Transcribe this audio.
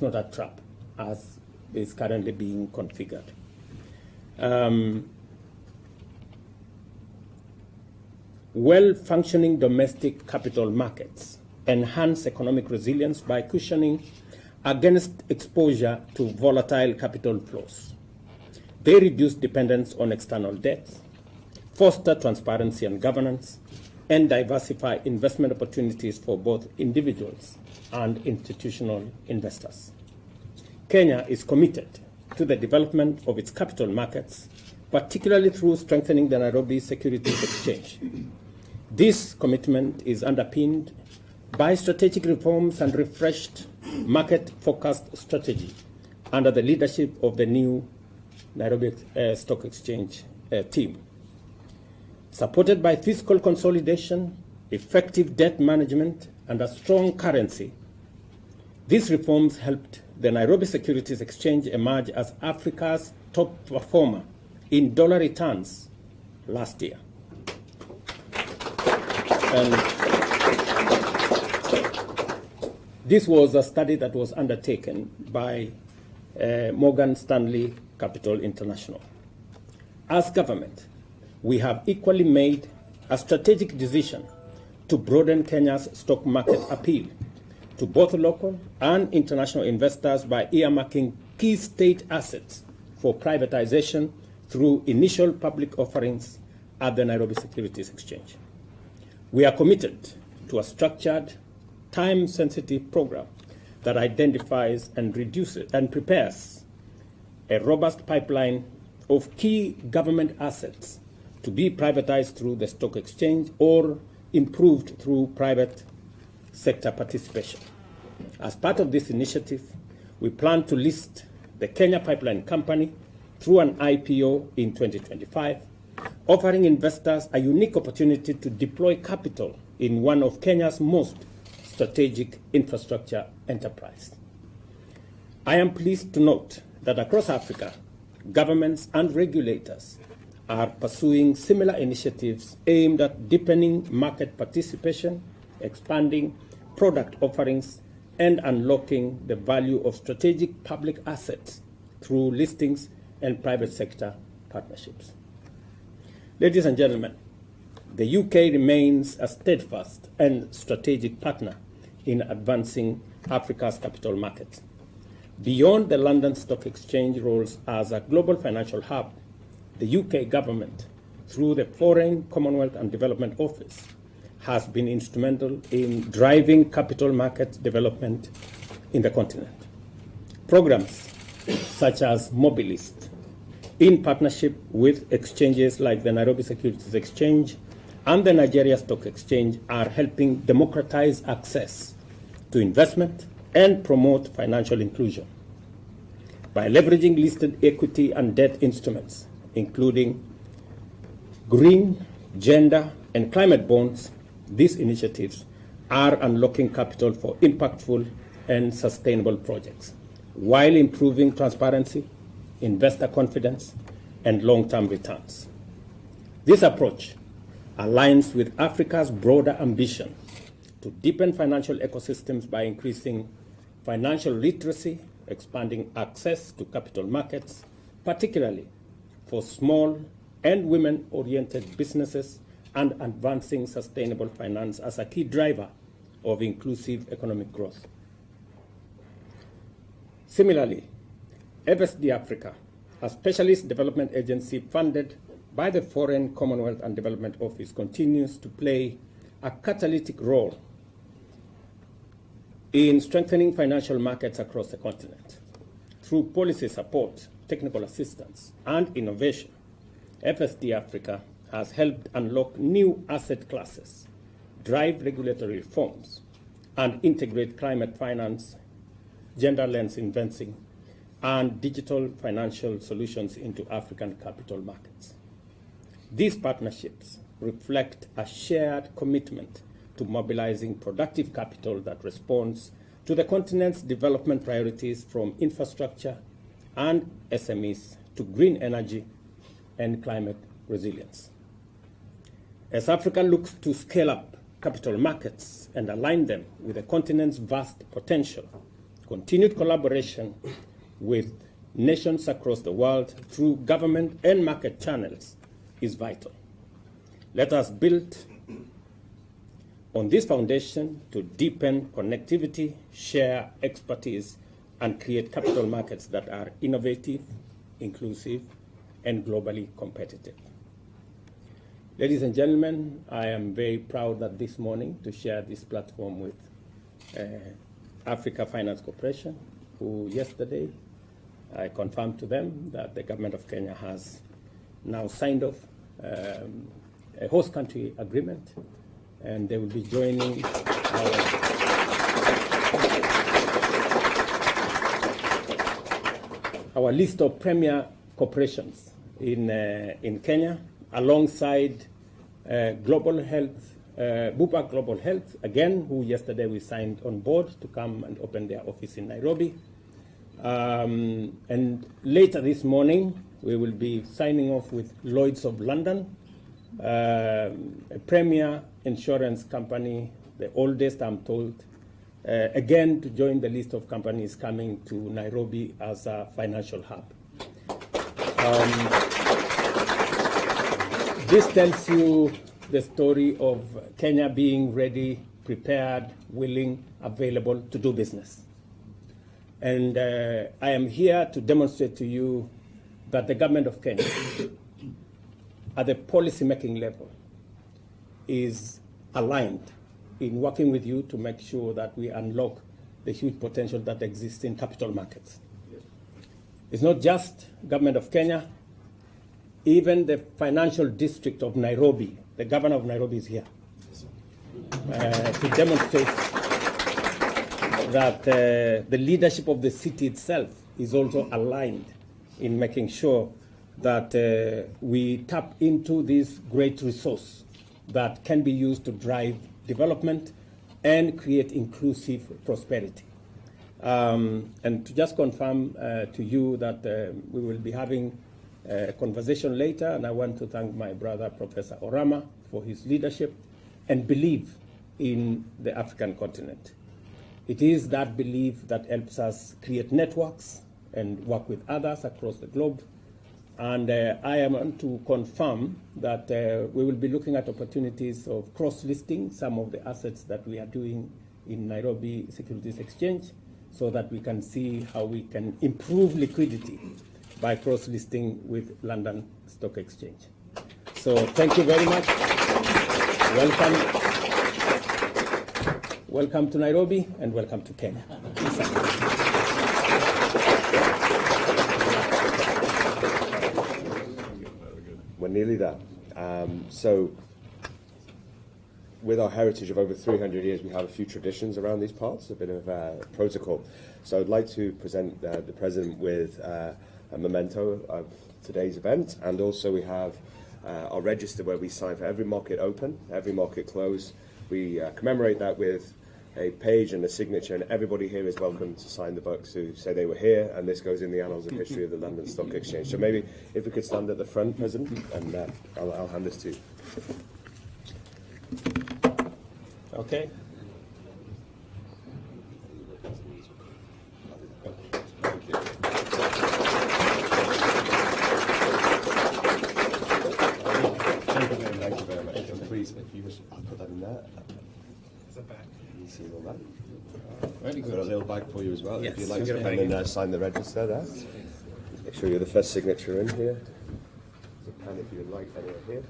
not a trap as is currently being configured. Well-functioning domestic capital markets enhance economic resilience by cushioning against exposure to volatile capital flows. They reduce dependence on external debts, foster transparency and governance, and diversify investment opportunities for both individuals and institutional investors. Kenya is committed to the development of its capital markets, particularly through strengthening the Nairobi Securities Exchange. This commitment is underpinned by strategic reforms and refreshed market-focused strategy under the leadership of the new Nairobi Stock Exchange team. Supported by fiscal consolidation, effective debt management, and a strong currency, these reforms helped the Nairobi Securities Exchange emerge as Africa's top performer in dollar returns last year. And this was a study that was undertaken by Morgan Stanley Capital International. As government, we have equally made a strategic decision to broaden Kenya's stock market appeal to both local and international investors by earmarking key state assets for privatization through initial public offerings at the Nairobi Securities Exchange. We are committed to a structured, time-sensitive program that identifies and reduces and prepares a robust pipeline of key government assets to be privatized through the stock exchange or improved through private sector participation. As part of this initiative, we plan to list the Kenya Pipeline Company through an IPO in 2025, offering investors a unique opportunity to deploy capital in one of Kenya's most strategic infrastructure enterprise. I am pleased to note that across Africa, governments and regulators are pursuing similar initiatives aimed at deepening market participation, expanding product offerings, and unlocking the value of strategic public assets through listings and private sector partnerships. Ladies and gentlemen, the UK remains a steadfast and strategic partner in advancing Africa's capital markets. Beyond the London Stock Exchange roles as a global financial hub, the UK government, through the Foreign, Commonwealth and Development Office, has been instrumental in driving capital market development in the continent. Programs such as Mobilist, in partnership with exchanges like the Nairobi Securities Exchange and the Nigeria Stock Exchange, are helping democratize access to investment and promote financial inclusion. By leveraging listed equity and debt instruments, including green, gender, and climate bonds, these initiatives are unlocking capital for impactful and sustainable projects, while improving transparency, investor confidence, and long-term returns. This approach aligns with Africa's broader ambition to deepen financial ecosystems by increasing financial literacy, expanding access to capital markets, particularly for small and women-oriented businesses, and advancing sustainable finance as a key driver of inclusive economic growth. Similarly, FSD Africa, a specialist development agency funded by the Foreign, Commonwealth and Development Office, continues to play a catalytic role in strengthening financial markets across the continent. Through policy support, technical assistance, and innovation, FSD Africa has helped unlock new asset classes, drive regulatory reforms, and integrate climate finance, gender lens investing, and digital financial solutions into African capital markets. These partnerships reflect a shared commitment to mobilizing productive capital that responds to the continent's development priorities, from infrastructure and SMEs to green energy and climate resilience. As Africa looks to scale up capital markets and align them with the continent's vast potential, Continued collaboration with nations across the world through government and market channels is vital. Let us build on this foundation to deepen connectivity, share expertise, and create capital markets that are innovative, inclusive, and globally competitive. Ladies and gentlemen, I am very proud that this morning to share this platform with Africa Finance Corporation, who yesterday I confirmed to them that the government of Kenya has now signed off a host country agreement, and they will be joining our list of premier corporations in Kenya, alongside Global Health, Bupa Global Health, again, who yesterday we signed on board to come and open their office in Nairobi. And later this morning, we will be signing off with Lloyd's of London, a premier insurance company, the oldest, I'm told, again, to join the list of companies coming to Nairobi as a financial hub. This tells you the story of Kenya being ready, prepared, willing, available to do business. And I am here to demonstrate to you that the government of Kenya, at the policy-making level, is aligned in working with you to make sure that we unlock the huge potential that exists in capital markets. It's not just government of Kenya. Even the financial district of Nairobi, the governor of Nairobi is here to demonstrate that the leadership of the city itself is also aligned in making sure that we tap into this great resource that can be used to drive development and create inclusive prosperity. And to just confirm to you that we will be having a conversation later, and I want to thank my brother, Professor Orama, for his leadership and belief in the African continent. It is that belief that helps us create networks and work with others across the globe. And I am to confirm that we will be looking at opportunities of cross-listing some of the assets that we are doing in Nairobi Securities Exchange, so that we can see how we can improve liquidity by cross-listing with London Stock Exchange. So thank you very much. Welcome to Nairobi, and welcome to Kenya. We're nearly there. So with our heritage of over 300 years, we have a few traditions around these parts, a bit of protocol. So I'd like to present the President with a memento of today's event, and also we have our register where we sign for every market open, every market close. We commemorate that with a page and a signature, and everybody here is welcome to sign the books who say they were here, and this goes in the annals of history of the London Stock Exchange. So maybe if we could stand at the front, President, and I'll hand this to you. Okay. Thank you very much. Please, if you wish, I'll put that in there. It's a bag. You see all that? Very good. Got a little bag for you as well, Yes, if you'd like you're to. And then sign the register there. Make sure you're the first signature in here. There's a pen if you'd like, anywhere here.